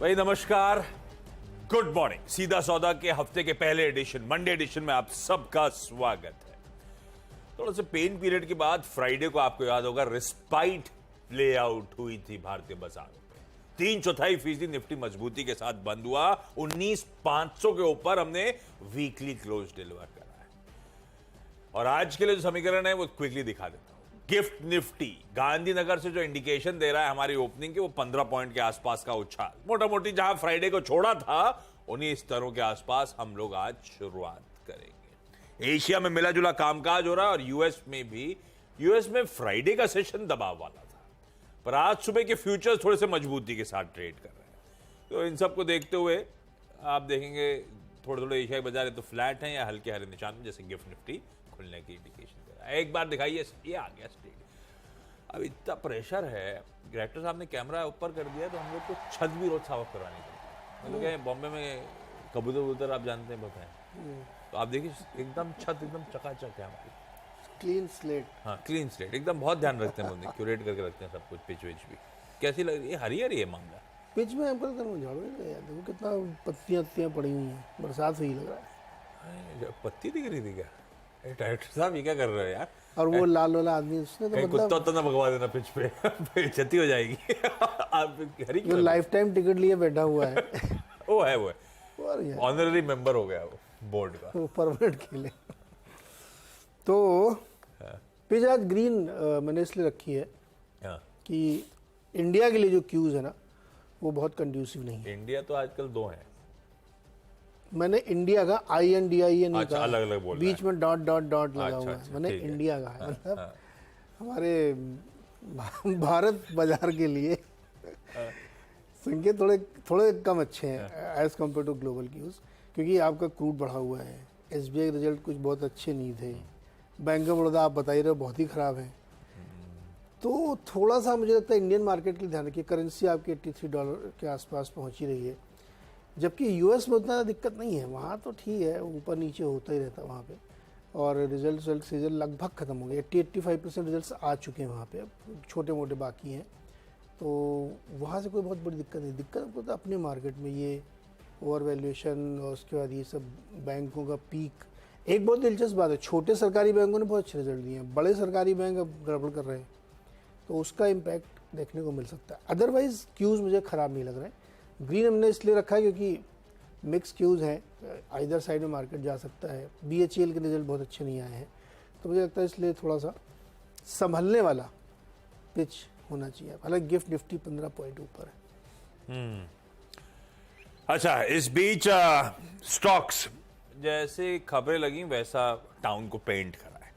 भाई नमस्कार, good morning. सीधा सौदा के हफ्ते के पहले एडिशन, मंडे एडिशन में आप सबका स्वागत है। थोड़ा सा पेन पीरियड के बाद फ्राइडे को आपको याद होगा रिस्पाइट प्ले आउट हुई थी भारतीय बाजारों में। 3/4% निफ्टी मजबूती के साथ बंद हुआ। 19,500 के ऊपर हमने वीकली क्लोज डिलीवर करा है। और आज के लिए जो समीकरण है वो क्विकली दिखा देता हूं। गिफ्ट निफ्टी गांधीनगर से जो इंडिकेशन दे रहा है हमारी ओपनिंग के, वो 15 पॉइंट के आसपास का उछाल, मोटा मोटी जहां फ्राइडे को छोड़ा था उन्हीं स्तरों के आसपास हम लोग आज शुरुआत करेंगे। एशिया में मिला जुला कामकाज हो रहा है और यूएस में भी। यूएस में फ्राइडे का सेशन दबाव वाला था, पर आज सुबह के फ्यूचर्स थोड़े से मजबूती के साथ ट्रेड कर रहे हैं। तो इन सबको देखते हुए आप देखेंगे थोड़े थोड़े एशियाई बाजार तो फ्लैट हैं या हल्के हरे निशान में, जैसे गिफ्ट निफ्टी खुलने की इंडिकेशन दे रहा है। एक बार दिखाइए, ये आ गया स्टेट। अब इतना प्रेशर है, डायरेक्टर साहब ने कैमरा ऊपर कर दिया तो हम लोग को छत भी रोज साफ करवानी पड़ती है। मतलब क्या बॉम्बे में कबूतर वबूतर आप जानते हैं, बताएं, तो आप देखिए एकदम छत एकदम चकाचक है हमारी, क्लीन स्लेट। हाँ क्लीन स्लेट एकदम, बहुत ध्यान रखते हैं बंदे, क्यूरेट करके रखते हैं सब कुछ। पिच विच भी कैसी लग रही है? हरी हरी है मामला। पिच में हमको झाड़ू नहीं लगा, देखो कितना पत्तियां पड़ी हुई हैं, बरसात हुई लग रहा है। पत्ती दिख रही थी क्या? डायरेक्टर साहब ये क्या कर रहे हो यार? और वो लाल वाला आदमी, उसने तो मतलब कुत्ता तो ना भगवा देना पिच पे क्षति हो जाएगी। आप हरी जो लाइफ टाइम टिकट लिए बैठा हुआ है। वो है ऑनररी मेंबर हो गया वो बोर्ड का, वो परमानेंट खेले। तो पिच आज ग्रीन मैंने इसलिए रखी है कि इंडिया के लिए जो क्यूज है ना वो बहुत कंड्यूसिव नहीं है। इंडिया तो आजकल दो हैं। मैंने इंडिया का INDIA नहीं कहा, अलग अलग बोल बीच में डॉट डॉट डॉट लगा हुआ है। अच्छा, मैंने इंडिया का है, मतलब हमारे भारत बाजार के लिए संकेत थोड़े कम अच्छे हैं as compare to global cues, क्योंकि आपका क्रूड बढ़ा हुआ है। SBI रिजल्ट कुछ बहुत अच्छे नहीं थे। बैंक ऑफ बड़ौदा आप बता ही रहे हो बहुत ही खराब है। तो थोड़ा सा मुझे लगता है इंडियन मार्केट के लिए ध्यान रखिए। करेंसी आपकी $83 के आसपास पहुंच ही रही है, जबकि यूएस में उतना दिक्कत नहीं है। वहाँ तो ठीक है, ऊपर नीचे होता ही रहता है वहाँ पे। और रिजल्ट सीजन लगभग ख़त्म हो गया, 80-85% रिजल्ट्स आ चुके हैं वहाँ पे, अब छोटे मोटे बाकी हैं। तो वहाँ से कोई बहुत बड़ी दिक्कत नहीं। दिक्कत हमको तो अपने मार्केट में ये ओवर वैल्यूएशन और उसके बाद ये सब बैंकों का पीक। एक बहुत दिलचस्प बात है, छोटे सरकारी बैंकों ने बहुत अच्छे रिजल्ट दिए हैं, बड़े सरकारी बैंक अब गड़बड़ कर रहे हैं, तो उसका इम्पैक्ट देखने को मिल सकता है। अदरवाइज़ क्यूज़ मुझे ख़राब नहीं लग रहे हैं। ग्रीन हमने इसलिए रखा है क्योंकि मिक्स क्यूज़ हैं, इधर साइड में मार्केट जा सकता है। BHEL के रिजल्ट बहुत अच्छे नहीं आए हैं, तो मुझे लगता है इसलिए थोड़ा सा संभलने वाला पिच होना चाहिए। हालांकि गिफ्ट निफ्टी 15 पॉइंट ऊपर है। अच्छा, इस बीच स्टॉक्स जैसे खबरें लगी वैसा टाउन को पेंट करा है।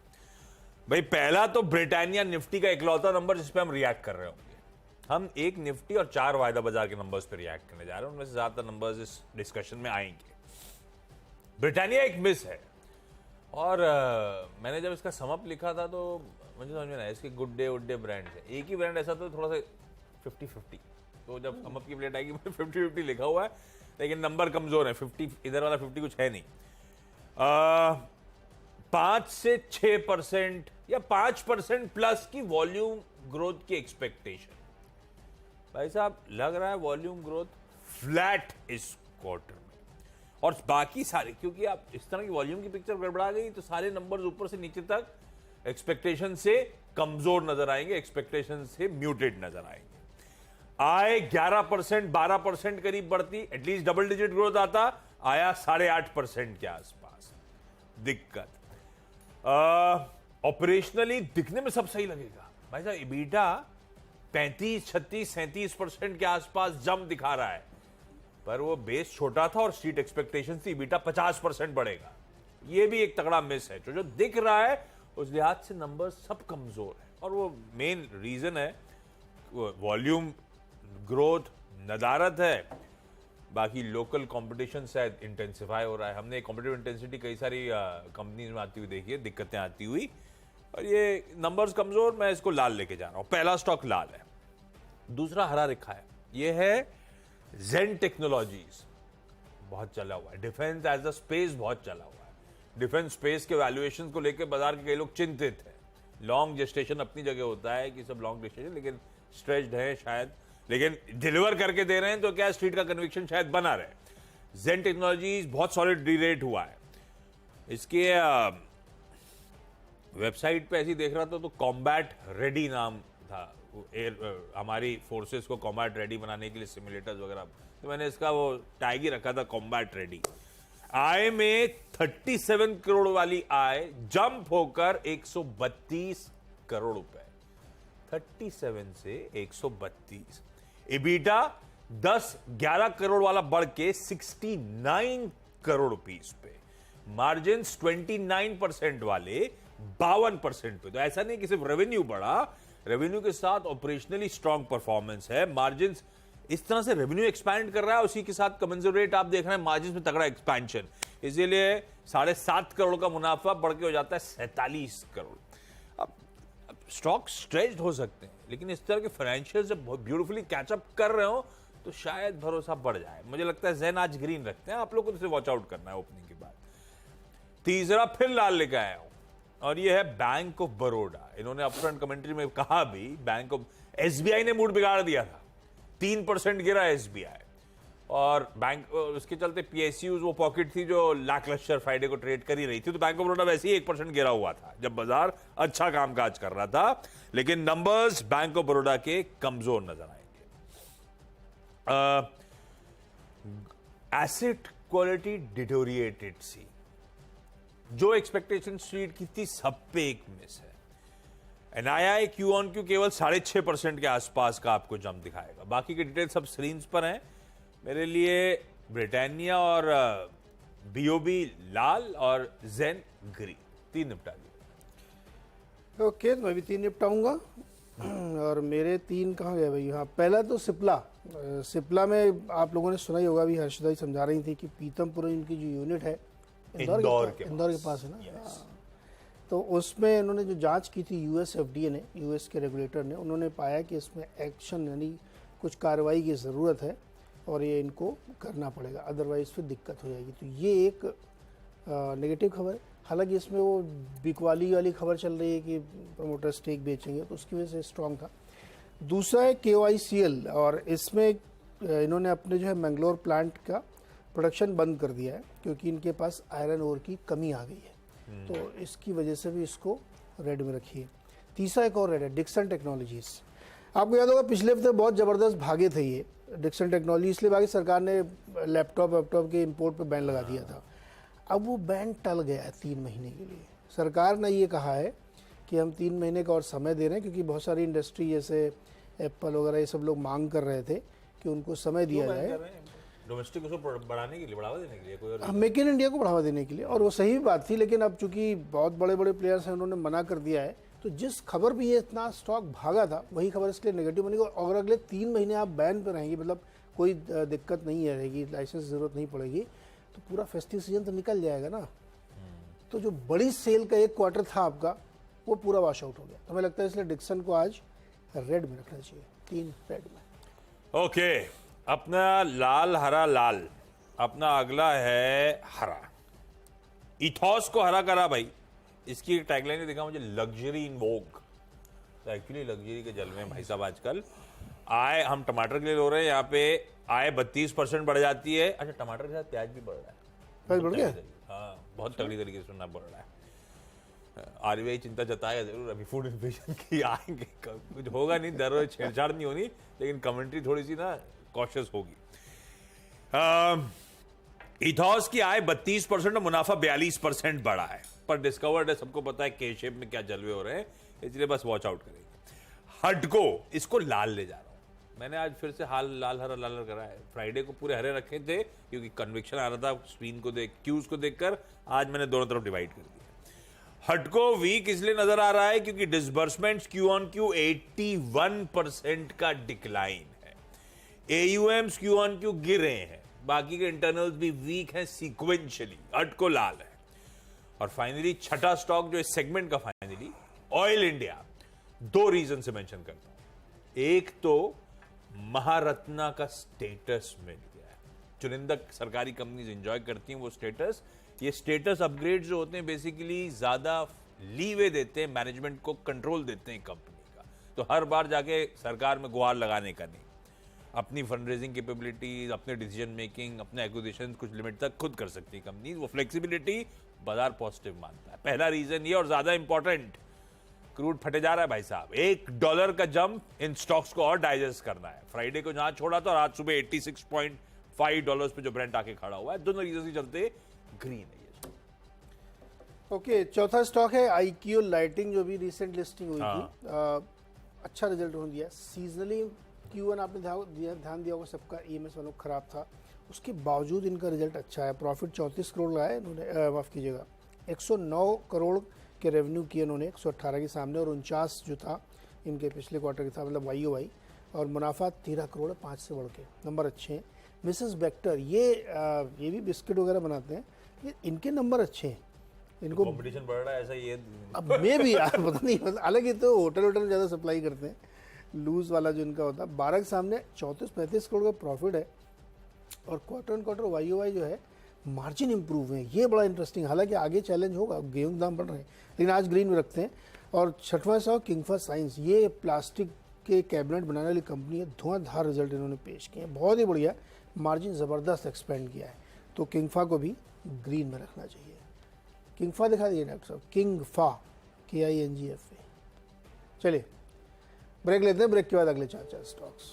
भाई पहला तो ब्रिटानिया निफ्टी का इकलौता नंबर जिस पे हम रिएक्ट कर रहे होंगे। हम एक निफ्टी और 4 वायदा बाजार के नंबर्स पे रिएक्ट करने जा रहे हैं, उनमें से ज्यादातर नंबर्स इस डिस्कशन में आएंगे। ब्रिटानिया एक मिस है, और मैंने जब इसका समअप लिखा था तो मुझे समझ में आया इसके good day would day brand है। एक ही ब्रांड ऐसा तो थोड़ा सा 50-50, तो जब समअप की प्लेट आएगी 50-50 लिखा हुआ है, लेकिन नंबर कमजोर है। 50 इधर वाला 50 कुछ है नहीं। 5 से 6% या 5% प्लस की वॉल्यूम ग्रोथ की एक्सपेक्टेशन। भाई साहब लग रहा है वॉल्यूम ग्रोथ फ्लैट इस क्वार्टर में, और बाकी सारे, क्योंकि आप इस तरह की वॉल्यूम की पिक्चर गड़बड़ा गई तो सारे नंबर्स ऊपर से नीचे तक एक्सपेक्टेशन से कमजोर नजर आएंगे, एक्सपेक्टेशन से म्यूटेड नजर आएंगे। आय 11% 12% करीब बढ़ती, एटलीस्ट डबल डिजिट ग्रोथ आता, आया 8.5% के आसपास। दिक्कत ऑपरेशनली दिखने में सब सही लगेगा भाई साहब, EBITDA 35, 36, 37% के आसपास जंप दिखा रहा है, पर वो बेस छोटा था और स्ट्रीट एक्सपेक्टेशन थी EBITDA 50% बढ़ेगा। ये भी एक तगड़ा मिस है। जो दिख रहा है उस लिहाज से नंबर सब कमजोर है, और वो मेन रीजन है वॉल्यूम ग्रोथ नदारत है, बाकी लोकल कंपटीशन शायद इंटेंसिफाई हो रहा है। हमने कॉम्पिटिटिव इंटेंसिटी कई सारी कंपनीज में आती हुई देखी है, दिक्कतें आती हुई, और ये नंबर्स कमजोर। मैं इसको लाल लेके जा रहा हूं। पहला स्टॉक लाल है, दूसरा हरा लिखा है। ये है जेन टेक्नोलॉजीज, बहुत चला हुआ है। डिफेंस एज अ स्पेस बहुत चला हुआ है। डिफेंस स्पेस के वैल्यूएशन को लेकर बाजार के कई लोग चिंतित हैं। लॉन्ग जेस्टेशन अपनी जगह होता है कि सब लॉन्ग जेस्टेशन, लेकिन स्ट्रेच्ड है शायद, लेकिन डिलीवर करके दे रहे हैं तो क्या स्ट्रीट का कन्विक्शन शायद बना रहे। जेन टेक्नोलॉजीज बहुत सॉलिड रीरेट हुआ है। इसके वेबसाइट पे ऐसी देख रहा था तो कॉम्बैट रेडी नाम था, हमारी फोर्सेस को कॉम्बैट रेडी बनाने के लिए सिमुलेटर्स वगैरह, तो मैंने इसका वो टैग ही रखा था कॉम्बैट रेडी। आय में 37 करोड़ वाली आय जंप होकर 132 करोड़ रुपए, 37 से 132। इबीटा 10-11 करोड़ वाला बढ़ के 69 करोड़ रुपीस पे, मार्जिन 29% वाले 52% पे। तो ऐसा नहीं कि सिर्फ रेवेन्यू बढ़ा, रेवेन्यू के साथ ऑपरेशनली स्ट्रांग परफॉर्मेंस है। मार्जिन इस तरह से रेवेन्यू एक्सपैंड कर रहा है, उसी के साथ कमेंसुरेट आप देख रहे हैं मार्जिन में तगड़ा एक्सपेंशन, इसीलिए 7.5 करोड़ का मुनाफा बढ़ के हो जाता है 47 करोड़। अब स्टॉक स्ट्रेच्ड हो सकते हैं, लेकिन इस तरह के फाइनेंशियल जब ब्यूटीफुली कैचअप कर रहे हो तो शायद भरोसा बढ़ जाए। मुझे लगता है ज़ेन आज ग्रीन रखते हैं, आप लोग को तो वॉच आउट करना है ओपनिंग के बाद। तीसरा फिर लाल लेकर आया हूं और ये है बैंक ऑफ बड़ौदा। इन्होंने अपफ्रंट कमेंट्री में कहा भी, बैंक ऑफ एसबीआई ने मूड बिगाड़ दिया था, 3% गिरा एसबीआई, और बैंक उसके चलते पीएसयूज वो पॉकेट थी जो लैकलस्टर फ्राइडे को ट्रेड कर ही रही थी, तो बैंक ऑफ बड़ौदा वैसे ही 1% गिरा हुआ था जब बाजार अच्छा कामकाज कर रहा था। लेकिन नंबर्स बैंक ऑफ बड़ौदा के कमजोर नजर आएंगे। एसेट क्वालिटी डिटोरिएटेड सी, जो एक्सपेक्टेशन स्ट्रीट की थी सब पे एक मिस है। एनआईआई क्यू ऑन क्यू केवल 6.5% के आसपास का आपको जंप दिखाएगा। बाकी के डिटेल सब स्क्रीन पर हैं। मेरे लिए ब्रिटानिया और बीओबी लाल और जेन ग्रीन, 3 निपटा दिए। ओके, तो मैं भी 3 निपटाऊंगा। और मेरे 3 कहाँ गए भाई? हाँ, पहला तो सिप्ला। सिप्ला में आप लोगों ने सुना ही होगा, अभी हर्षदा जी समझा रही थी कि पीतमपुर इनकी जो यूनिट है इंदौर के पास है ना। हाँ। तो उसमें इन्होंने जो जांच की थी यूएस एफडीए ने, यूएस के रेगुलेटर ने, उन्होंने पाया कि इसमें एक्शन यानी कुछ कार्रवाई की ज़रूरत है और ये इनको करना पड़ेगा, अदरवाइज फिर दिक्कत हो जाएगी। तो ये एक नेगेटिव खबर है। हालांकि इसमें वो बिकवाली वाली खबर चल रही है कि प्रमोटर स्टेक बेचेंगे, तो उसकी वजह से स्ट्रांग था। दूसरा है KYCL, और इसमें इन्होंने अपने जो है मैंगलोर प्लांट का प्रोडक्शन बंद कर दिया है क्योंकि इनके पास आयरन ओर की कमी आ गई है, तो इसकी वजह से भी इसको रेड में रखिए। तीसरा एक और रेड है, डिक्सन टेक्नोलॉजीज। आपको याद होगा पिछले हफ्ते बहुत ज़बरदस्त भागे थे ये डिक्सन टेक्नोलॉजी, इसलिए भागे सरकार ने लैपटॉप के इंपोर्ट पे बैन लगा दिया था। अब वो बैन टल गया है 3 महीने के लिए। सरकार ने ये कहा है कि हम 3 महीने का और समय दे रहे हैं, क्योंकि बहुत सारी इंडस्ट्री जैसे एप्पल वगैरह ये सब लोग मांग कर रहे थे कि उनको समय दिया जाए डोमेस्टिक उसको बढ़ाने के लिए, बढ़ावा देने के लिए, कोई और मेक इन इंडिया को बढ़ावा देने के लिए। और वो सही बात थी, लेकिन अब चूंकि बहुत बड़े बड़े प्लेयर्स हैं, उन्होंने मना कर दिया है, तो जिस खबर पे ये इतना स्टॉक भागा था वही खबर इसके लिए नेगेटिव बनेगी। और अगले 3 महीने आप बैन पे रहेंगे, मतलब कोई दिक्कत नहीं रहेगी, लाइसेंस जरूरत नहीं पड़ेगी, तो पूरा फेस्टिव सीजन तो निकल जाएगा ना। तो जो बड़ी सेल का 1 क्वार्टर था आपका, वो पूरा वॉश आउट हो गया। तो हमें लगता है इसलिए डिक्सन को आज रेड में रखना चाहिए, 3 रेड में। ओके, अपना लाल हरा लाल, अपना अगला है हरा। इथॉस को हरा करा भाई, इसकी टैगलाइन ने देखा मुझे, लग्जरी इन वोग। तो एक्चुअली लग्जरी के जलवे भाई साहब आजकल। आय हम टमाटर के लिए लो रहे हैं, यहाँ पे आय 32% बढ़ जाती है। अच्छा, टमाटर के साथ प्याज भी बढ़ रहा है, प्याज बढ़ गया? हाँ, बहुत तगड़ी तरीके से सुनना बढ़ रहा है। आरबीआई चिंता जताएगा जरूर, अभी फूड इन्फ्लेशन की आएंगे, कुछ होगा नहीं, दर छेड़छाड़ नहीं होनी, लेकिन कमेंट्री थोड़ी सी ना कॉशियस होगी। इथॉस की आय 32% और मुनाफा 42% बढ़ा है, पर डिस्कवर्ड है, सबको पता है के शेप में क्या जलवे हो रहे हैं, इसलिए बस वॉच आउट करेंगे। हटको, इसको लाल ले जा रहा हूं मैंने, आज फिर से लाल हरा करा है। फ्राइडे को पूरे हरे रखे थे क्योंकि कन्विक्शन आ रहा था स्क्रीन को देख, क्यूज को देखकर, आज मैंने दोनों तरफ डिवाइड कर दिया। हटको वीक इसलिए नजर आ रहा है क्योंकि डिसबर्समेंट्स क्यू ऑन क्यू 81% का डिक्लाइन है, एयूएम्स क्यू ऑन क्यू गिर रहे हैं, बाकी के इंटरनल्स भी वीक हैं सीक्वेंशियली। हटको लाल है। और फाइनली छठा स्टॉक जो इस सेगमेंट का, फाइनली ऑयल इंडिया। 2 रीजन से मेंशन करता हूं। एक तो महारत्ना का स्टेटस मिल गया है, चुनिंदा सरकारी कंपनीज एंजॉय करती हैं वो स्टेटस। ये स्टेटस अपग्रेड जो होते हैं बेसिकली ज्यादा लीवे देते हैं, मैनेजमेंट को कंट्रोल देते हैं कंपनी का, तो हर बार जाके सरकार में गुहार लगाने का नहीं। अपनी फंड रेजिंग कैपेबिलिटी, अपने डिसीजन मेकिंग, अपने एक्विजिशन कुछ लिमिट तक खुद कर सकती है कंपनी। वो फ्लेक्सिबिलिटी बाजार पॉजिटिव मानता है। पहला रीजन ये, और ज्यादा इंपॉर्टेंट, क्रूड फटे जा रहा है भाई साहब। $1 का जंप इन स्टॉक्स को और डाइजेस्ट करना है। फ्राइडे को जहां छोड़ा तो आज सुबह $86.5 पे जो ब्रेंट आके खड़ा हुआ है। दोनों रीजन के चलते ग्रीन है ये। ओके, चौथा स्टॉक है आईक्यू लाइटिंग, जो भी रिसेंट लिस्टिंग हुई थी। अच्छा रिजल्ट हो दिया। सीजनली Q1 आपने ध्यान दिया होगा सबका, EMS वालों खराब था, उसके बावजूद इनका रिजल्ट अच्छा है। प्रॉफिट 34 करोड़ लाए इन्होंने, माफ कीजिएगा 109 करोड़ के रेवेन्यू किए इन्होंने 118 के सामने, और 49 जो था इनके पिछले क्वार्टर का था, मतलब YOY, और मुनाफा 13 करोड़ 5 से बढ़ के, नंबर अच्छे हैं। मिसेस बेक्टर ये भी बिस्किट वगैरह बनाते हैं, ये इनके नंबर अच्छे हैं। इनको कंपटीशन बढ़ रहा है ऐसा, ये अब मैं भी यार पता नहीं, हालांकि तो होटल में ज़्यादा सप्लाई करते हैं, लूज वाला जो इनका होता है। 12 के सामने 34-35 करोड़ का प्रॉफिट है, और क्वार्टर ऑन क्वार्टर YOY जो है मार्जिन इंप्रूव है, ये बड़ा इंटरेस्टिंग। हालांकि आगे चैलेंज होगा, गेहूं के दाम बढ़ रहे हैं, लेकिन आज ग्रीन में रखते हैं। और छठवां स्टॉक किंगफा साइंस, ये प्लास्टिक के कैबिनेट बनाने वाली कंपनी है। धुआंधार रिजल्ट इन्होंने पेश किए हैं, बहुत ही बढ़िया, मार्जिन ज़बरदस्त एक्सपेंड किया है, तो किंगफा को भी ग्रीन में रखना चाहिए। किंगफा दिखा दिए डॉक्टर साहब, किंगफा, KINGFA। चलिए ब्रेक लेते हैं, ब्रेक के बाद अगले 4 स्टॉक्स।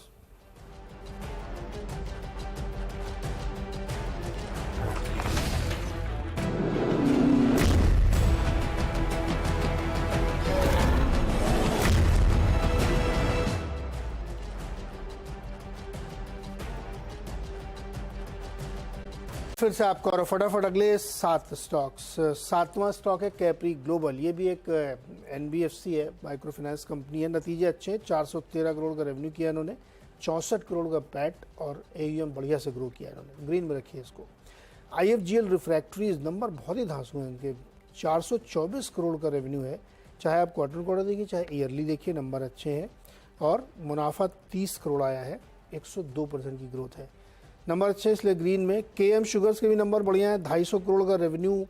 फिर से आपको, और फटाफट अगले 7 स्टॉक्स। 7वां स्टॉक है कैप्री ग्लोबल, ये भी एक NBFC है, माइक्रो फाइनेंस कंपनी है। नतीजे अच्छे हैं, 413 करोड़ का रेवेन्यू किया इन्होंने, 64 करोड़ का पैट, और AUM बढ़िया से ग्रो किया इन्होंने, ग्रीन में रखिए इसको। IFGL रिफ्रैक्ट्रीज, नंबर बहुत ही धांसू हैं इनके, 424 करोड़ का रेवेन्यू है, चाहे आप क्वार्टर देखिए चाहे ईयरली देखिए, नंबर अच्छे हैं, और मुनाफा 30 करोड़ आया है, 102% की ग्रोथ है, नंबर अच्छे इसलिए ग्रीन में। KM शुगर्स के भी नंबर बढ़िया है, 250 करोड़ का रेवेन्यू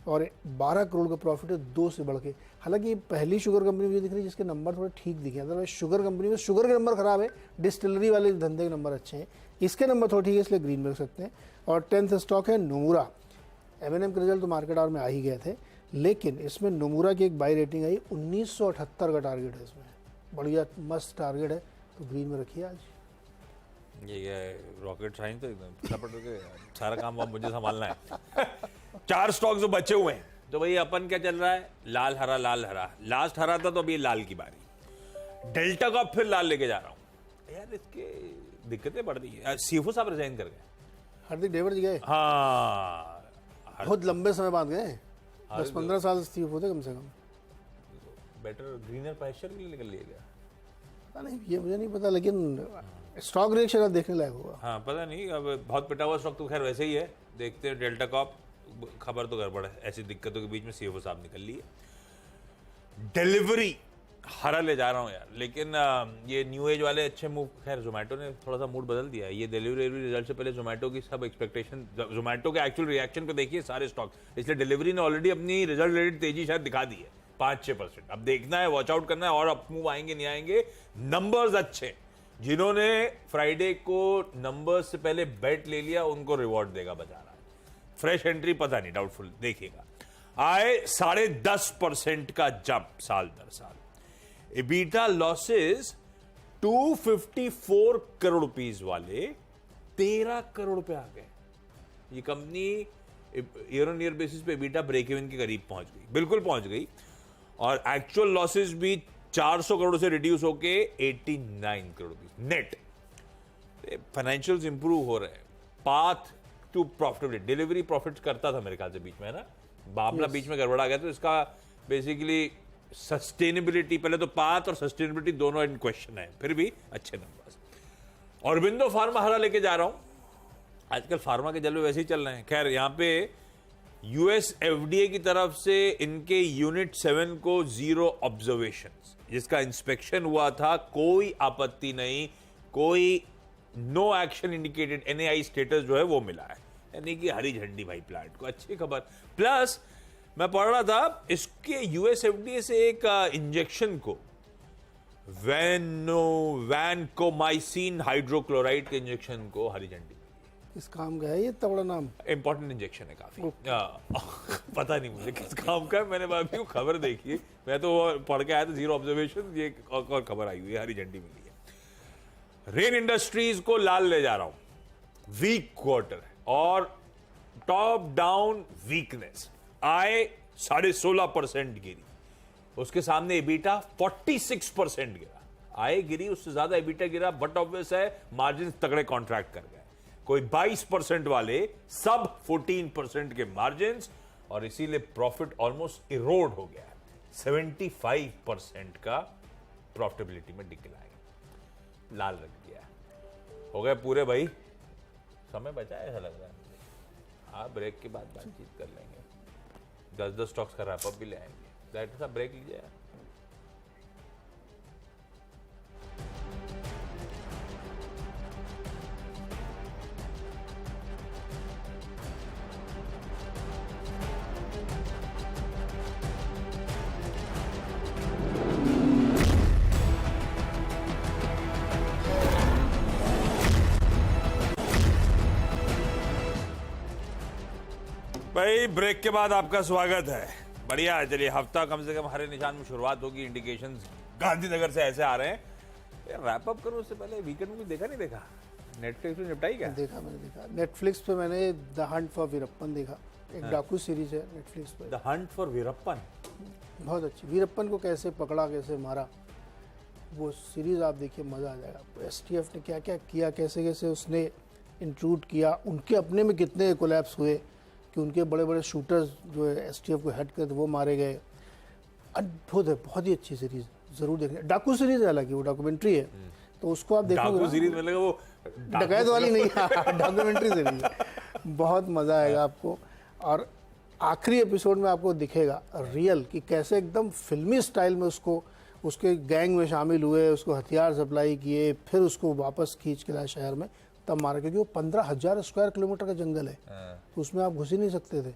और 12 करोड़ का प्रॉफिट है, 2 से बढ़ के। हालांकि पहली शुगर कंपनी मुझे दिख रही है जिसके नंबर थोड़े ठीक दिखे, अदरवाइज शुगर कंपनी में शुगर के नंबर खराब है, डिस्टिलरी वाले धंधे के नंबर अच्छे हैं, इसके नंबर थोड़े ठीक है, इसलिए ग्रीन में रख सकते हैं। और 10th स्टॉक है नोमुरा। M&M के रिजल्ट तो मार्केट आवर में आ ही गए थे, लेकिन इसमें नोमुरा की एक बाई रेटिंग आई, 1978 का टारगेट है इसमें, बढ़िया मस्त टारगेट है, तो ग्रीन में रखिए आज। ये रॉकेट साइंस तो एकदम फटाफट के सारा काम अब मुझे संभालना है। 4 स्टॉक जो बचे हुए हैं, तो भाई अपन क्या चल रहा है, लाल हरा लाल हरा, लास्ट हरा था तो अभी लाल की बारी। डेल्टा का फिर लाल लेके जा रहा हूं यार, इसके दिक्कतें बढ़ रही है। CFO साहब रिजाइन कर गए, हार्दिक डेवर जी गए, हाँ बहुत लंबे समय बाद गए, 10-15 साल CFO थे कम से कम। बेटर ग्रीनर पैस्चर के लिए निकल लिया गया, पता नहीं, ये मुझे नहीं पता, लेकिन स्टॉक रिएक्शन अब देखने लायक होगा। हाँ पता नहीं, अब बहुत पिटा हुआ स्टॉक तो खैर वैसे ही है, देखते हैं। डेल्टा कॉप खबर तो गड़बड़ है, ऐसी दिक्कतों के बीच में CFO साहब निकल लिए। डिलीवरी हरा ले जा रहा हूँ यार, लेकिन ये न्यू एज वाले अच्छे मूव, खैर जोमेटो ने थोड़ा सा मूड बदल दिया है। ये डिलीवरी रिजल्ट से पहले जोमेटो की सब एक्सपेक्टेशन, जोमेटो के एक्चुअल रिएक्शन पे देखिए सारे स्टॉक, इसलिए डिलीवरी ने ऑलरेडी अपनी रिजल्ट रिलेटेड तेजी शायद दिखा दी है, 5-6%। अब देखना है, वॉच आउट करना है, और अप मूव आएंगे नहीं आएंगे। नंबर्स अच्छे, जिन्होंने फ्राइडे को नंबर्स से पहले बेट ले लिया उनको रिवॉर्ड देगा बाजार। फ्रेश एंट्री पता नहीं, डाउटफुल, देखिएगा। आए 10.5% का जंप साल दर साल। EBITDA लॉसेस 254 करोड़ रुपीस वाले 13 करोड़ रुपए आ गए। ये company year on year basis पे EBITDA ब्रेक इवन के करीब पहुंच गई, बिल्कुल पहुंच गई, और एक्चुअल लॉसेस भी 400 करोड़ से रिड्यूस होके 89 crore rupees net. Financials improve हो रहे हैं, path to profitability. Delivery profit करता था मेरे ख्याल से बीच में, है ना, मामला बीच में गड़बड़ा गया, तो इसका बेसिकली सस्टेनेबिलिटी, पहले तो पाथ और सस्टेनेबिलिटी दोनों इन क्वेश्चन है, फिर भी अच्छे नंबर्स। ऑरबिंदो फार्मा हरा लेके जा रहा हूं, आजकल फार्मा के जलवे वैसे ही चल रहे हैं। खैर यहां पे US FDA की तरफ से इनके यूनिट 7 को 0 ऑब्जर्वेशन, जिसका इंस्पेक्शन हुआ था, कोई आपत्ति नहीं, कोई no action indicated, NAI status जो है वो मिला है, यानी कि हरी झंडी भाई प्लांट को, अच्छी खबर। प्लस मैं पढ़ रहा था इसके US FDA से एक इंजेक्शन को वैनकोमाइसिन हाइड्रोक्लोराइड के इंजेक्शन को हरी झंडी। किस काम का है ये इतना बड़ा नाम? इंपॉर्टेंट इंजेक्शन है काफी। पता नहीं मुझे किस काम का है, मैंने अभी खबर देखी है, मैं तो पढ़ के आया था, जीरो ऑब्जर्वेशन, ये और खबर आई हुई है, हरी झंडी मिली है। रेन इंडस्ट्रीज को लाल ले जा रहा हूं, वीक क्वार्टर है और टॉप डाउन वीकनेस, आय 16.5% गिरी, उसके सामने एबिटा 46% गिरा, आय गिरी, उससे ज्यादा एबिटा गिरा, बट ऑब्वियस है मार्जिन तगड़े कॉन्ट्रैक्ट कर गए, कोई 22% वाले, सब 14% के मार्जिन, और इसीलिए प्रॉफिट ऑलमोस्ट इरोड हो गया है, 75% का प्रॉफिटेबिलिटी में डिक्लाइन, लाल रख दिया है। हो गए पूरे भाई, समय बचा है ऐसा लग रहा है। हाँ, ब्रेक के बाद बातचीत कर लेंगे, 10 स्टॉक्स का रैपअप भी ले आएंगे। डायरेक्टर साहब ब्रेक लीजिए। भाई ब्रेक के बाद आपका स्वागत है। बढ़िया है, चलिए हफ्ता कम से कम हरे निशान में शुरुआत होगी। इंडिकेशंस गांधीनगर से ऐसे आ रहे हैं। रैप अप करो उससे पहले वीकेंड में कुछ देखा नहीं देखा? नेटफ्लिक्स पे निपटाई क्या? देखा, मैंने देखा नेटफ्लिक्स पे, मैंने द हंट फॉर वीरप्पन देखा, एक डाकू सीरीज है नेटफ्लिक्स पे। द हंट फॉर वीरप्पन, बहुत अच्छी। वीरप्पन को कैसे पकड़ा, कैसे मारा, वो सीरीज आप देखिए, मजा आ जाएगा आपको। एसटीएफ ने क्या क्या किया, कैसे कैसे उसने इंट्रूड किया, उनके अपने में कितने कोलैप्स हुए कि उनके बड़े बड़े शूटर्स जो है एसटीएफ को हेड करते वो मारे गए। अद्भुत है, बहुत ही अच्छी सीरीज, जरूर देखिए। डाकू सीरीज है, हालांकि वो डॉक्यूमेंट्री है, तो उसको आप देखोगे। डाकू सीरीज मतलब वो डकैत वाली नहीं, डॉक्यूमेंट्री सीरीज है, बहुत मजा आएगा आपको। और आखिरी एपिसोड में आपको दिखेगा रियल कि कैसे एकदम फिल्मी स्टाइल में उसको, उसके गैंग में शामिल हुए, उसको हथियार सप्लाई किए, फिर उसको वापस खींच के लाए शहर में, तब मारा। क्योंकि वो 15,000 स्क्वायर किलोमीटर का जंगल है, तो उसमें आप घुस ही नहीं सकते थे,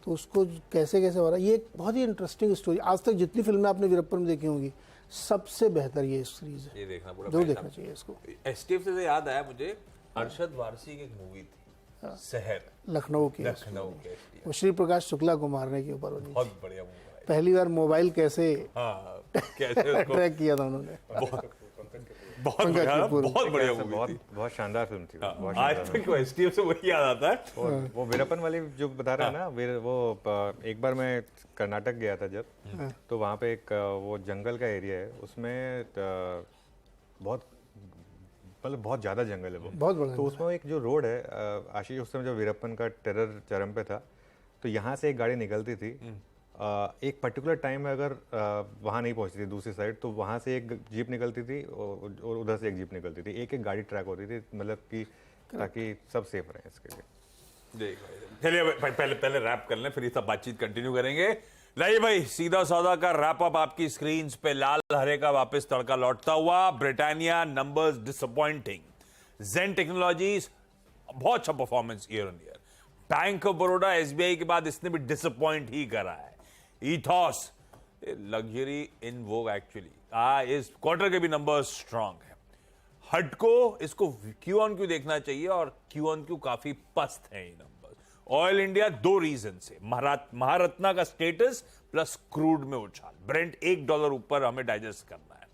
तो उसको कैसे कैसे मारा। ये एक बहुत ही इंटरेस्टिंग स्टोरी, आज तक जितनी फिल्में आपने वीरप्पन में देखी होंगी, सबसे बेहतर ये सीरीज है। ये देखना पूरा, जरूर देखना चाहिए इसको। एसटीएफ से याद आया मुझे, अरशद वारसी की एक मूवी थी, शहर, लखनऊ की, लखनऊ के STF, वो श्री प्रकाश शुक्ला को मारने के ऊपर बनी। बहुत बढ़िया मूवी है। पहली बार मोबाइल कैसे कैसे उसको ट्रैक किया था उन्होंने, बहुत बढ़िया, बहुत बढ़िया मूवी थी, बहुत शानदार फिल्म थी। बहुत आज तक को एसटीएफ से वही याद आता है। और वो वीरप्पन वाली जो बता रहे हैं ना, वो एक बार मैं कर्नाटक गया था जब, तो वहाँ पे एक वो जंगल का एरिया है, उसमें बहुत मतलब बहुत ज़्यादा जंगल है वो, बहुत बड़ा। तो उसमें एक जो रोड है, आशीष उस समय जब वीरप्पन का टेरर चरम पे था, तो यहाँ से एक गाड़ी निकलती थी, एक पर्टिकुलर टाइम में अगर वहाँ नहीं पहुँचती थी दूसरी साइड, तो वहाँ से एक जीप निकलती थी और उधर से एक जीप निकलती थी, एक एक गाड़ी ट्रैक होती थी, मतलब कि ताकि सब सेफ रहे इसके लिए। चलिए पहले पहले रैप कर लें, फिर ये सब बातचीत कंटिन्यू करेंगे। लाइए भाई, सीधा सौदा का रैप अप आपकी स्क्रीन पे, लाल हरे का वापस तड़का लौटता हुआ। ब्रिटानिया नंबर्स डिसअपॉइंटिंग, जेन टेक्नोलॉजीज बहुत अच्छा performance year on year, bank of Baroda SBI के बाद इसने भी डिसअपॉइंट ही करा है। इथॉस, लग्जरी इन वोग एक्चुअली, इस क्वार्टर के भी नंबर्स स्ट्रांग है। हटको, इसको क्यू ऑन क्यू देखना चाहिए, और क्यू ऑन क्यू काफी पस्त है ये नंबर्स। ऑयल इंडिया दो रीजन से, महारत्ना का स्टेटस प्लस क्रूड में उछाल, ब्रेंट $1 ऊपर हमें डाइजेस्ट करना है।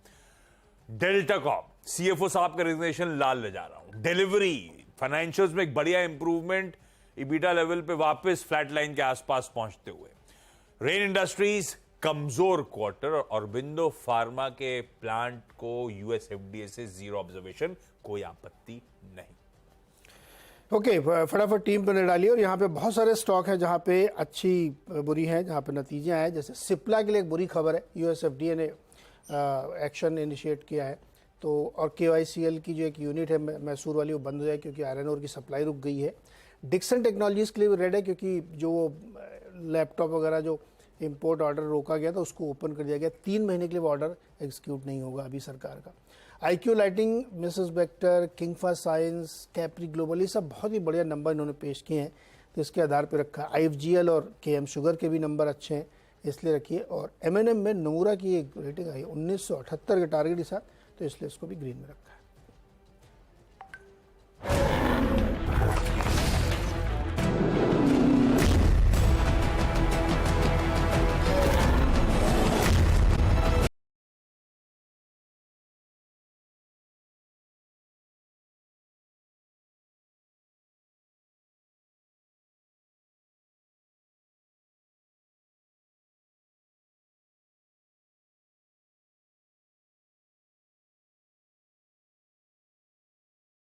डेल्टा कॉप, सीएफओ साहब का रिजिग्नेशन लाल ले जा रहा हूं। डिलीवरी फाइनेंशियल्स में एक बढ़िया इंप्रूवमेंट, इबिटा लेवल पे वापस फ्लैट लाइन के आसपास पहुंचते हुए। रेन इंडस्ट्रीज कमजोर क्वार्टर, और ऑरबिंदो फार्मा के प्लांट को यूएस एफडीए से जीरो ऑब्जर्वेशन, कोई आपत्ति नहीं। ओके, फटाफट टीम पे डालिए। और यहाँ पे बहुत सारे स्टॉक हैं जहाँ पे अच्छी बुरी हैं, जहाँ पे नतीजे आए। जैसे सिप्ला के लिए एक बुरी खबर है, यूएस एफडीए ने एक्शन इनिशिएट किया है, तो और केवाईसीएल की जो एक यूनिट है मैसूर वाली, वो बंद हो जाए क्योंकि आयरन ओर की सप्लाई रुक गई है। डिक्सन टेक्नोलॉजीज के लिए भी रेड है, क्योंकि जो लैपटॉप वगैरह जो इंपोर्ट ऑर्डर रोका गया था उसको ओपन कर दिया गया। 3 महीने के लिए वो ऑर्डर एग्जीक्यूट नहीं होगा अभी सरकार का। IQ lighting, Mrs Bector, Kingfa science, Capri global, ये सब बहुत ही बढ़िया नंबर इन्होंने पेश किए हैं, तो इसके आधार पर रखा। IFGL और KM शुगर के भी नंबर अच्छे हैं। इसलिए रखिए। और M&M में नमूरा की एक रेटिंग आई 1978 के टारगेट के साथ, तो इसलिए इसको भी ग्रीन में रखा है।